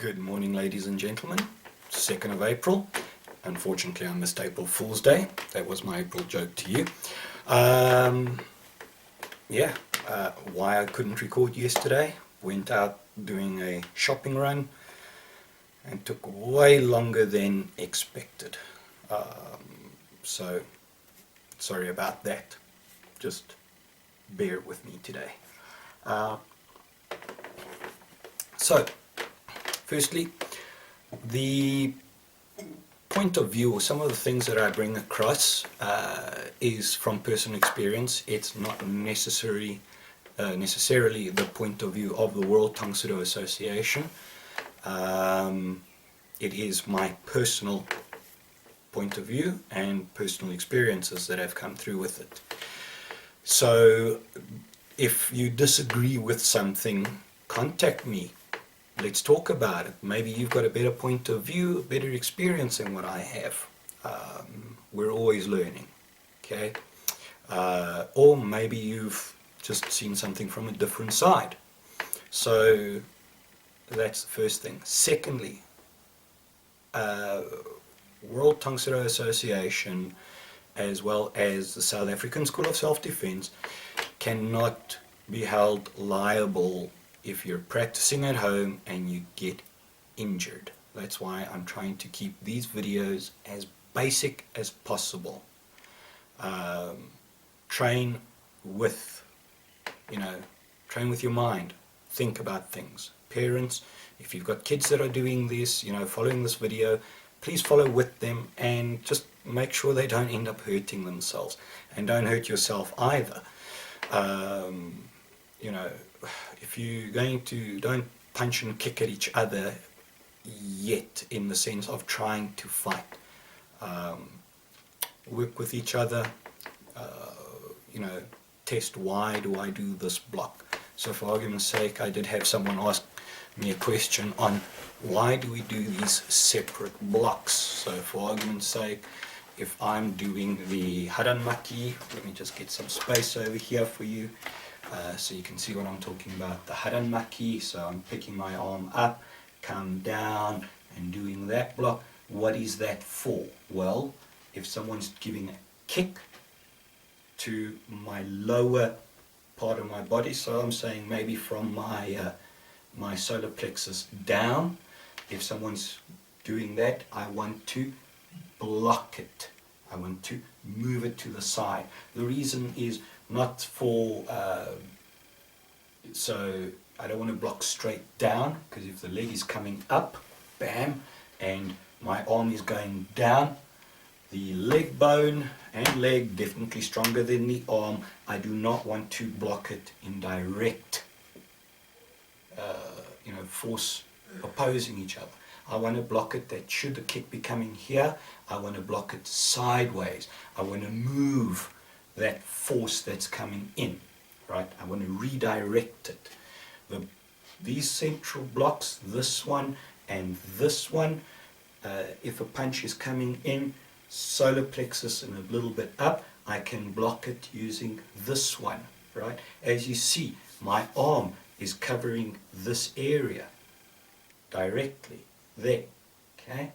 Good morning, ladies and gentlemen. 2nd of April. Unfortunately, I missed April Fool's Day. That was my April joke to you. Why I couldn't record yesterday. Went out doing a shopping run and took way longer than expected. So, sorry about that. Just bear with me today. Firstly, the point of view, or some of the things that I bring across is from personal experience. It's not necessarily the point of view of the World Tang Association. It is my personal point of view and personal experiences that have come through with it. So if you disagree with something, contact me. Let's talk about it. Maybe you've got a better point of view, a better experience than what I have. We're always learning, okay? Or maybe you've just seen something from a different side. So that's the first thing. Secondly, World Tang Association, as well as the South African School of Self-Defense, cannot be held liable if you're practicing at home and you get injured. That's why I'm trying to keep these videos as basic as possible. Train with your mind. Think about things. Parents, if you've got kids that are doing this, following this video, please follow with them and just make sure they don't end up hurting themselves. And don't hurt yourself either. If you're going to, don't punch and kick at each other yet, in the sense of trying to fight. Work with each other, test, why do I do this block? So for argument's sake, I did have someone ask me a question on why do we do these separate blocks. So for argument's sake, if I'm doing the haranmaki, let me just get some space over here for you. So you can see what I'm talking about, the haranmaki. So I'm picking my arm up, come down and doing that block. What is that for? Well, if someone's giving a kick to my lower part of my body, so I'm saying maybe from my solar plexus down, if someone's doing that, I want to block it. I want to move it to the side. The reason is not for, so I don't want to block straight down, because if the leg is coming up, bam, and my arm is going down, the leg bone and leg definitely stronger than the arm. I do not want to block it in direct, force opposing each other. I want to block it that should the kick be coming here, I want to block it sideways. I want to move that force that's coming in, right? I want to redirect it. These central blocks, this one and this one, if a punch is coming in, solar plexus and a little bit up, I can block it using this one, right? As you see, my arm is covering this area directly there, okay?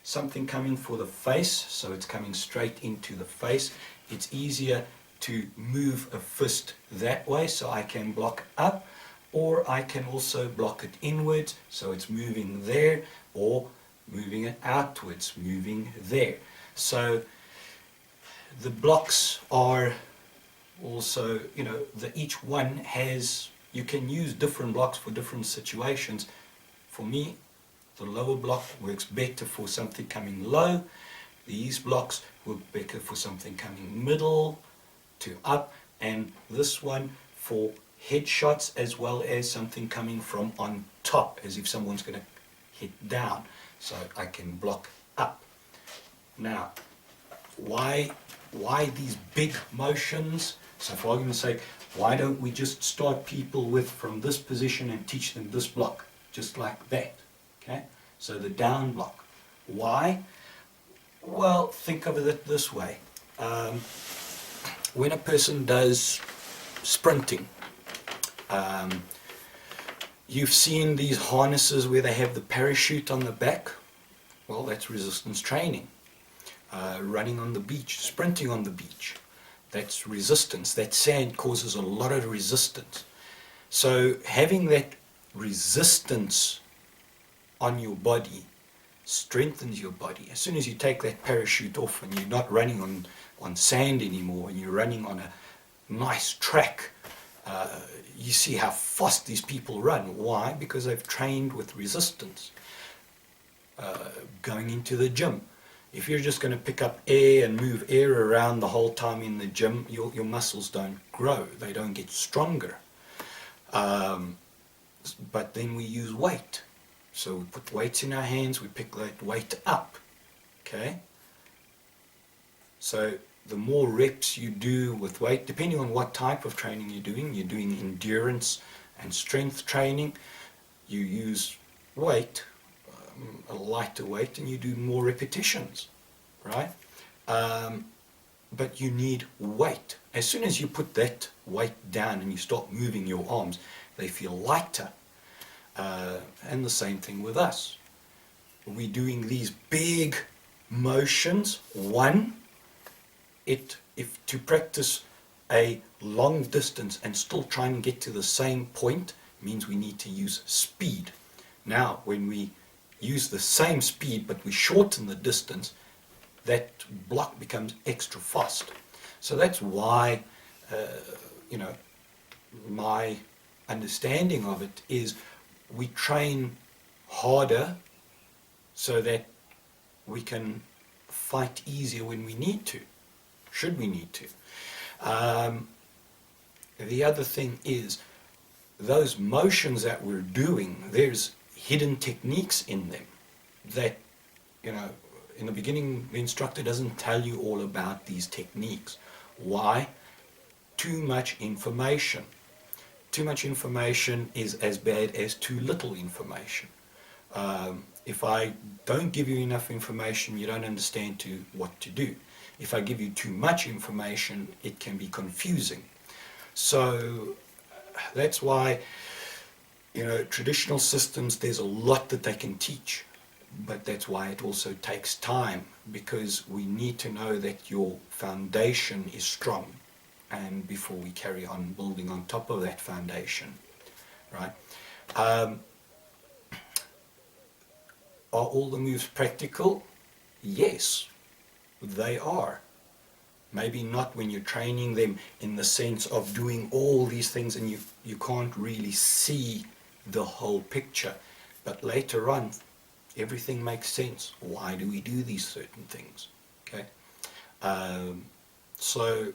Something coming for the face, so it's coming straight into the face. It's easier to move a fist that way, so I can block up, or I can also block it inwards, so it's moving there, or moving it outwards, moving there. So the blocks are also, each one has, you can use different blocks for different situations. For me, the lower block works better for something coming low. These blocks work better for something coming middle to up, and this one for headshots, as well as something coming from on top, as if someone's going to hit down. So I can block up. Now, why these big motions? So for argument's sake, why don't we just start people with from this position and teach them this block, just like that? Okay, so the down block. Why? Well, think of it this way. When a person does sprinting, You've seen these harnesses where they have the parachute on the back. Well, that's resistance training. Running on the beach, sprinting on the beach, that's resistance. That sand causes a lot of resistance. So having that resistance on your body strengthens your body. As soon as you take that parachute off and you're not running on sand anymore and you're running on a nice track, you see how fast these people run. Why? Because they've trained with resistance. Going into the gym, if you're just going to pick up air and move air around the whole time in the gym, your muscles don't grow, they don't get stronger. But then we use weight. So we put weights in our hands, we pick that weight up. Okay? So the more reps you do with weight, depending on what type of training you're doing endurance and strength training, you use weight, a lighter weight, and you do more repetitions, right? But you need weight. As soon as you put that weight down and you start moving your arms, they feel lighter. And the same thing with us. We're doing these big motions. If to practice a long distance and still try and get to the same point means we need to use speed. Now, when we use the same speed but we shorten the distance, that block becomes extra fast. So that's why, my understanding of it is we train harder so that we can fight easier when we need to, should we need to. The other thing is those motions that we're doing, there's hidden techniques in them that, in the beginning the instructor doesn't tell you all about these techniques. Why? Too much information. Too much information is as bad as too little information. If I don't give you enough information, you don't understand what to do. If I give you too much information, it can be confusing. So that's why, traditional systems, there's a lot that they can teach, but that's why it also takes time, because we need to know that your foundation is strong, and before we carry on building on top of that foundation, right? Are all the moves practical? Yes, they are. Maybe not when you're training them in the sense of doing all these things and you can't really see the whole picture. But later on, everything makes sense. Why do we do these certain things? Okay. So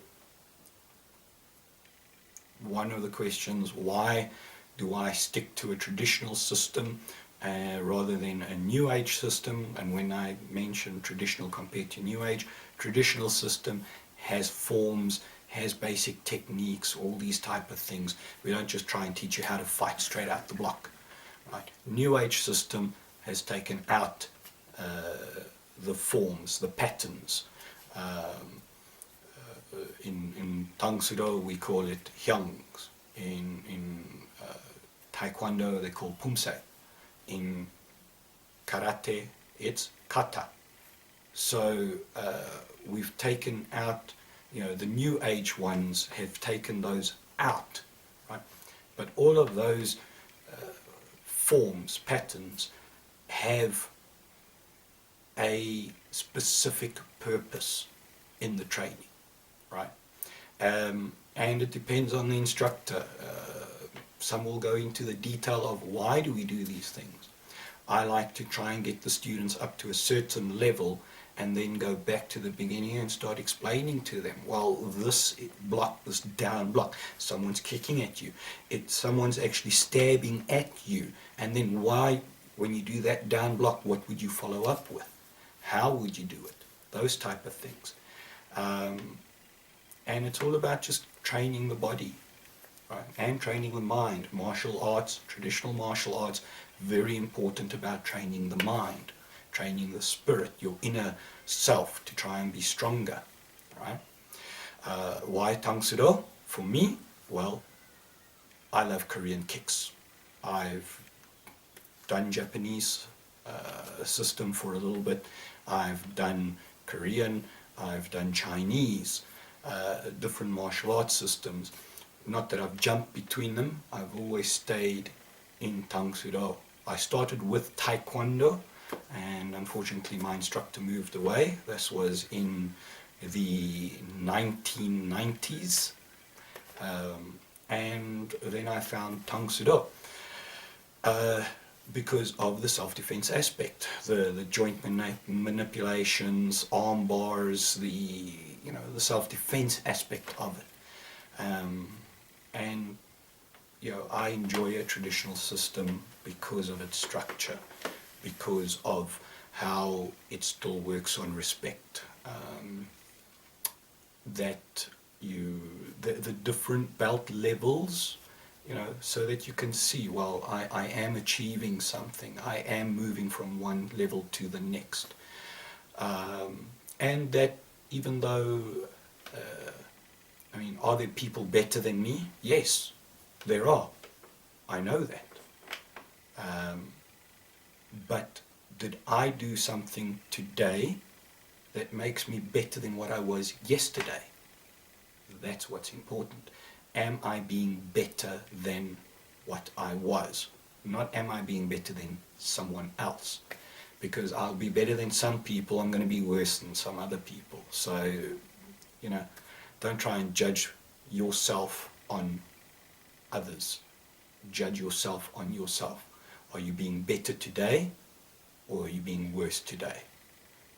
one of the questions, why do I stick to a traditional system rather than a New Age system? And when I mention traditional compared to New Age, traditional system has forms, has basic techniques, all these type of things. We don't just try and teach you how to fight straight out the block. Right? New Age system has taken out the forms, the patterns. In Tang we call it hyungs. In Taekwondo they call pumsai. In karate it's kata. So we've taken out, the New Age ones have taken those out, right? But all of those forms, patterns, have a specific purpose in the training, right? And it depends on the instructor. Some will go into the detail of why do we do these things. I like to try and get the students up to a certain level and then go back to the beginning and start explaining to them, well, this block, this down block, someone's kicking at you, someone's actually stabbing at you, and then why, when you do that down block, what would you follow up with? How would you do it? Those type of things. And it's all about just training the body, right? And training the mind. Martial arts, traditional martial arts, very important about training the mind, training the spirit, your inner self, to try and be stronger, right? Why Tang Soo Do? For me, well, I love Korean kicks. I've done Japanese system for a little bit. I've done Korean. I've done Chinese, different martial arts systems. Not that I've jumped between them. I've always stayed in Tang Soo Do. I started with Taekwondo, and unfortunately my instructor moved away. This was in the 1990s. And then I found Tang Soo Do because of the self-defense aspect, the joint manipulations, arm bars, the self-defense aspect of it. And I enjoy a traditional system because of its structure, because of how it still works on respect. The different belt levels, so that you can see, well, I am achieving something. I am moving from one level to the next. And that even though, are there people better than me? Yes, there are. I know that. But did I do something today that makes me better than what I was yesterday? That's what's important. Am I being better than what I was? Not am I being better than someone else? Because I'll be better than some people, I'm going to be worse than some other people. So, don't try and judge yourself on others. Judge yourself on yourself. Are you being better today, or are you being worse today?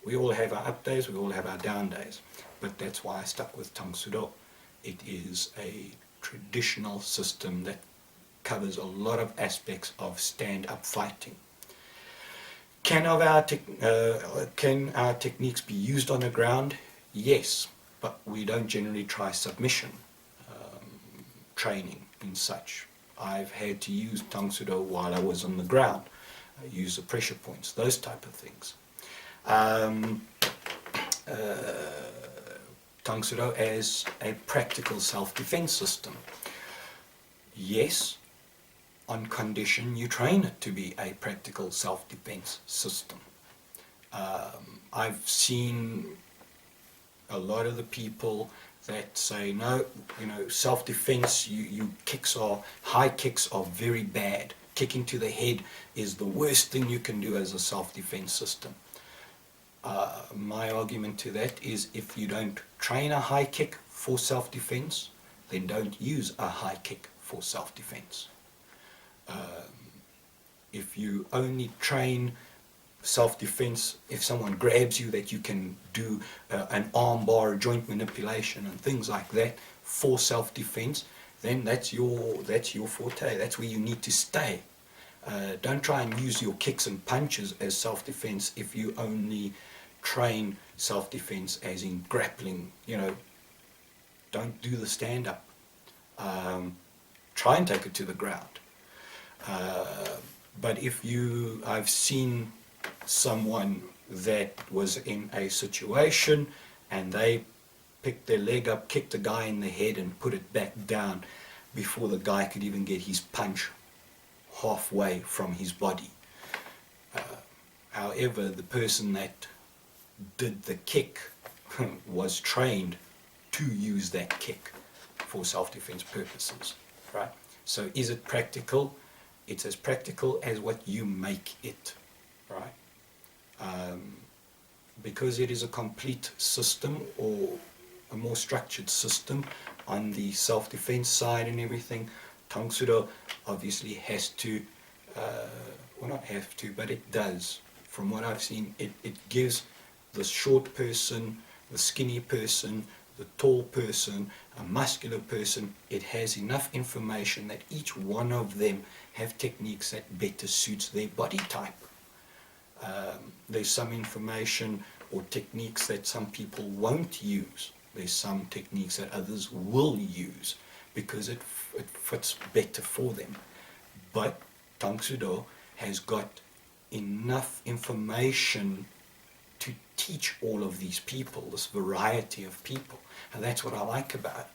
We all have our up days, we all have our down days. But that's why I stuck with Tang Soo Do. It is a traditional system that covers a lot of aspects of stand-up fighting. Can our techniques be used on the ground? Yes, but we don't generally try submission training and such. I've had to use Tang Soo Do while I was on the ground. I use the pressure points, those type of things. Tang Soo Do as a practical self-defense system. Yes, on condition you train it to be a practical self-defense system. I've seen a lot of the people that say, no, self-defense, high kicks are very bad. Kicking to the head is the worst thing you can do as a self-defense system. My argument to that is, if you don't train a high kick for self-defense, then don't use a high kick for self-defense. If you only train self-defense, if someone grabs you, that you can do an arm bar, joint manipulation and things like that for self-defense, then that's your forte. That's where you need to stay. Don't try and use your kicks and punches as self-defense if you only train self-defense as in grappling. Don't do the stand-up. Try and take it to the ground. But I've seen someone that was in a situation and they picked their leg up, kicked the guy in the head and put it back down before the guy could even get his punch halfway from his body. However, the person that did the kick was trained to use that kick for self-defense purposes, right? So is it practical? It's as practical as what you make it, right? Because it is a complete system, or a more structured system on the self-defense side and everything, Tang Soo Do obviously has to, well, not have to, but it does. From what I've seen, it gives the short person, the skinny person, the tall person, a muscular person, it has enough information that each one of them have techniques that better suits their body type. There's some information or techniques that some people won't use. There's some techniques that others will use because it fits better for them. But Tang Soo Do has got enough information to teach all of these people, this variety of people. And that's what I like about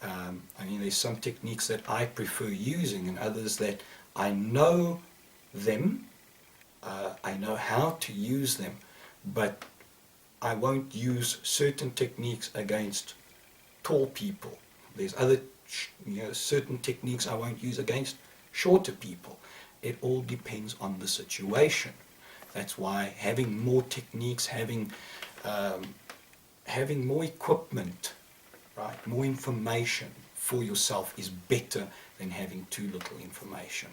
it. There's some techniques that I prefer using and others that I know them, I know how to use them, but I won't use certain techniques against tall people. There's other, certain techniques I won't use against shorter people. It all depends on the situation. That's why having more techniques, having more equipment, right, more information for yourself is better than having too little information.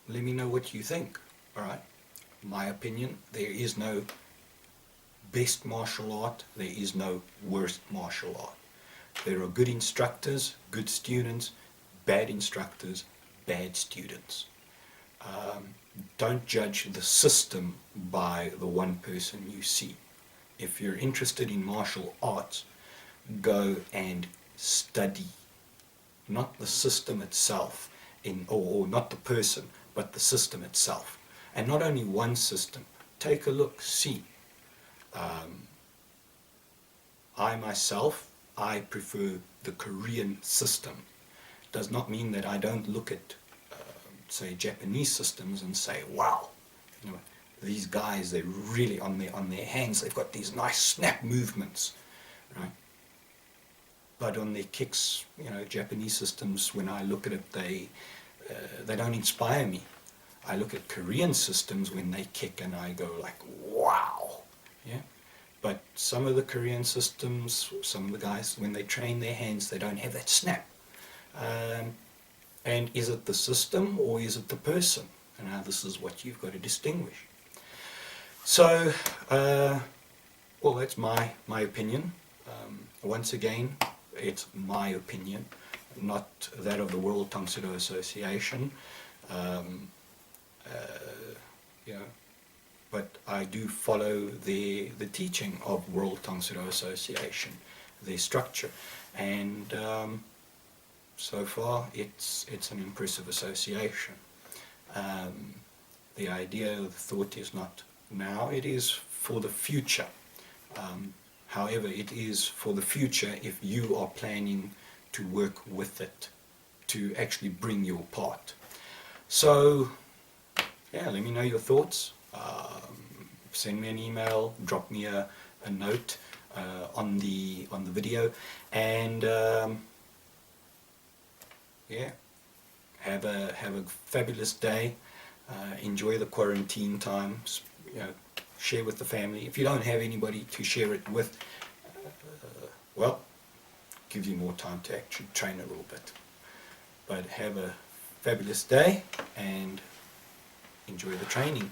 Let me know what you think. All right, my opinion, there is no best martial art, there is no worst martial art. There are good instructors, good students, bad instructors, bad students. Don't judge the system by the one person you see. If you're interested in martial arts, go and study, not the system itself, or not the person, but the system itself. And not only one system. Take a look, see. I myself, I prefer the Korean system. Does not mean that I don't look at, say, Japanese systems and say, wow, these guys, they're really on their hands, they've got these nice snap movements, right? But on their kicks, Japanese systems, when I look at it, they don't inspire me. I look at Korean systems when they kick and I go like, wow, yeah. But some of the Korean systems, some of the guys, when they train their hands, they don't have that snap. And is it the system or is it the person? And now this is what you've got to distinguish. So, well, that's my opinion. Once again, it's my opinion, not that of the World Tang Soo Do Association. But I do follow the teaching of World Tang Soo Do Association, their structure, and so far it's an impressive association. The idea, the thought is not now, it is for the future. However, it is for the future if you are planning to work with it, to actually bring your part. So, yeah, let me know your thoughts. Send me an email, drop me a note on the video, and yeah, have a fabulous day. Enjoy the quarantine time. Share with the family. If you don't have anybody to share it with, well, give you more time to actually train a little bit. But have a fabulous day and enjoy the training.